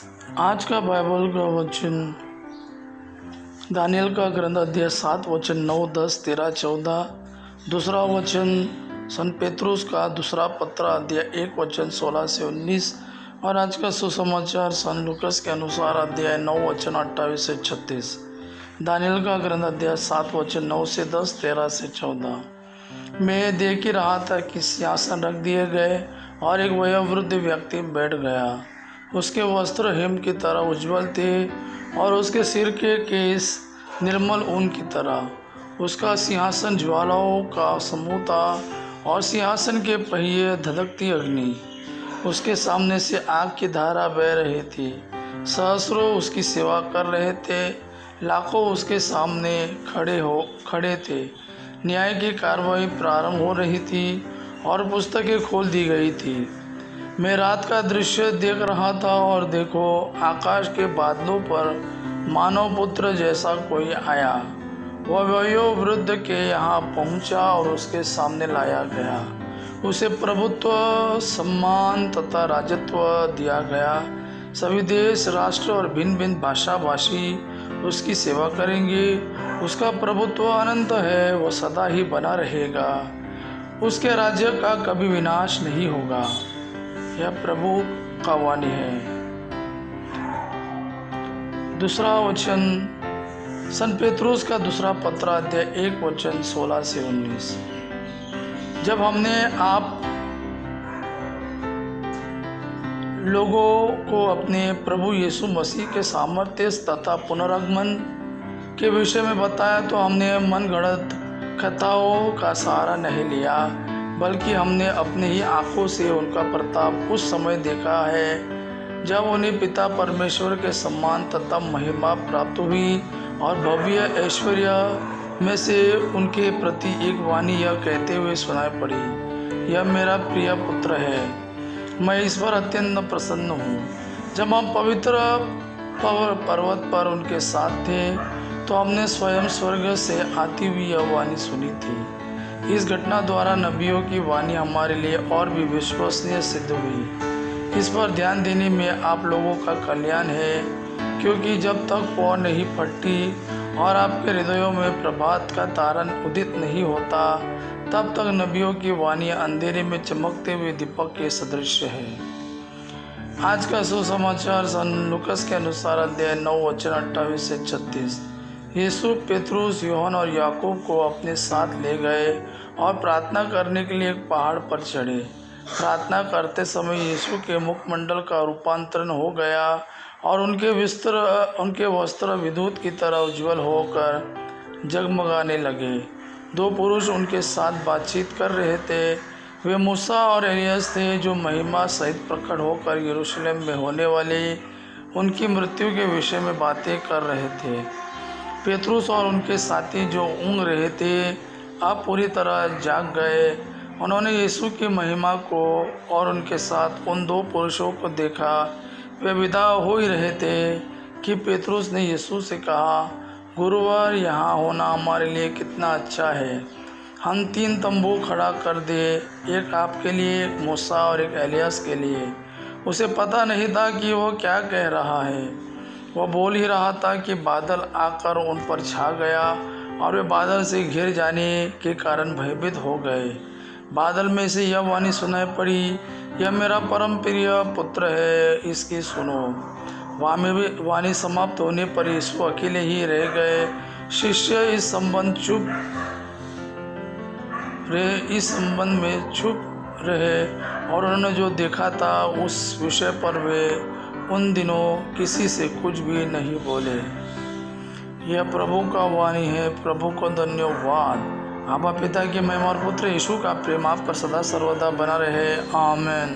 आज का बाइबल का वचन दानियल का ग्रंथ अध्याय 7 वचन 9, 10, 13, 14। दूसरा वचन सन पेत्रुस का दूसरा पत्र अध्याय 1 वचन 16 से 19। और आज का सुसमाचार सन लूकस के अनुसार अध्याय 9 वचन 28 से 36। दानियल का ग्रंथ अध्याय 7 वचन 9 से 10, 13 से 14। मैं देख ही रहा था कि सिंहासन रख दिए गए और एक वयोवृद्ध व्यक्ति बैठ गया। उसके वस्त्र हिम की तरह उज्ज्वल थे और उसके सिर के केस निर्मल ऊन की तरह। उसका सिंहासन ज्वालाओं का समूह था और सिंहासन के पहिए धधकती अग्नि। उसके सामने से आग की धारा बह रही थी। सहस्रों उसकी सेवा कर रहे थे, लाखों उसके सामने खड़े थे। न्याय की कार्रवाई प्रारंभ हो रही थी और पुस्तकें खोल दी गई थी। मैं रात का दृश्य देख रहा था और देखो, आकाश के बादलों पर मानव पुत्र जैसा कोई आया। वह वयोवृद्ध के यहाँ पहुँचा और उसके सामने लाया गया। उसे प्रभुत्व, सम्मान तथा राजत्व दिया गया। सभी देश, राष्ट्र और भिन्न भिन्न भाषा भाषी उसकी सेवा करेंगे। उसका प्रभुत्व अनंत है, वह सदा ही बना रहेगा। उसके राज्य का कभी विनाश नहीं होगा। यह प्रभु का वाणी है। दूसरा वचन सन पेत्रुस का दूसरा पत्र अध्याय 1 वचन 16 से 19। जब हमने आप लोगों को अपने प्रभु यीशु मसीह के सामर्थ्य तथा पुनरागमन के विषय में बताया, तो हमने मनगढ़ंत कथाओं का सहारा नहीं लिया, बल्कि हमने अपने ही आँखों से उनका प्रताप उस समय देखा है जब उन्हें पिता परमेश्वर के सम्मान तथा महिमा प्राप्त हुई। और भव्य ऐश्वर्य में से उनके प्रति एक वाणी यह कहते हुए सुनाई पड़ी, यह मेरा प्रिय पुत्र है, मैं इस पर अत्यंत प्रसन्न हूँ। जब हम पवित्र पर्वत पर उनके साथ थे, तो हमने स्वयं स्वर्ग से आती हुई यह वाणी सुनी थी। इस घटना द्वारा नबियों की वाणी हमारे लिए और भी विश्वसनीय सिद्ध हुई। इस पर ध्यान देने में आप लोगों का कल्याण है, क्योंकि जब तक पौ नहीं फटती और आपके हृदयों में प्रभात का तारा उदित नहीं होता, तब तक नबियों की वाणी अंधेरे में चमकते हुए दीपक के सदृश है। आज का सुसमाचार सन लूकस के अनुसार अध्याय 9 वचन 28 से 36। यीशु पेत्रुस, यूहन्ना और याकूब को अपने साथ ले गए और प्रार्थना करने के लिए एक पहाड़ पर चढ़े। प्रार्थना करते समय यीशु के मुखमंडल का रूपांतरण हो गया और उनके वस्त्र विद्युत की तरह उज्ज्वल होकर जगमगाने लगे। दो पुरुष उनके साथ बातचीत कर रहे थे। वे मूसा और एलियस थे, जो महिमा सहित प्रकट होकर यरूशलेम में होने वाली उनकी मृत्यु के विषय में बातें कर रहे थे। पेत्रुस और उनके साथी जो ऊँघ रहे थे, अब पूरी तरह जाग गए। उन्होंने यीशु की महिमा को और उनके साथ उन दो पुरुषों को देखा। वे विदा हो ही रहे थे कि पेत्रुस ने यीशु से कहा, गुरुवर, यहाँ होना हमारे लिए कितना अच्छा है। हम 3 तंबू खड़ा कर दे, एक आपके लिए, एक मूसा और एक एलियस के लिए। उसे पता नहीं था कि वो क्या कह रहा है। वह बोल ही रहा था कि बादल आकर उन पर छा गया और वे बादल से घिर जाने के कारण भयभीत हो गए। बादल में से यह वाणी सुनाई पड़ी, यह मेरा परम प्रिय पुत्र है, इसकी सुनो। वाणी समाप्त होने पर यीशु अकेले ही रह गए। शिष्य इस संबंध में चुप रहे और उन्होंने जो देखा था उस विषय पर वे उन दिनों किसी से कुछ भी नहीं बोले। यह प्रभु का वाणी है। प्रभु को धन्यवाद। आबा पिता की महिमा और पुत्र यीशु का प्रेम आप पर सदा सर्वदा बना रहे। आमीन।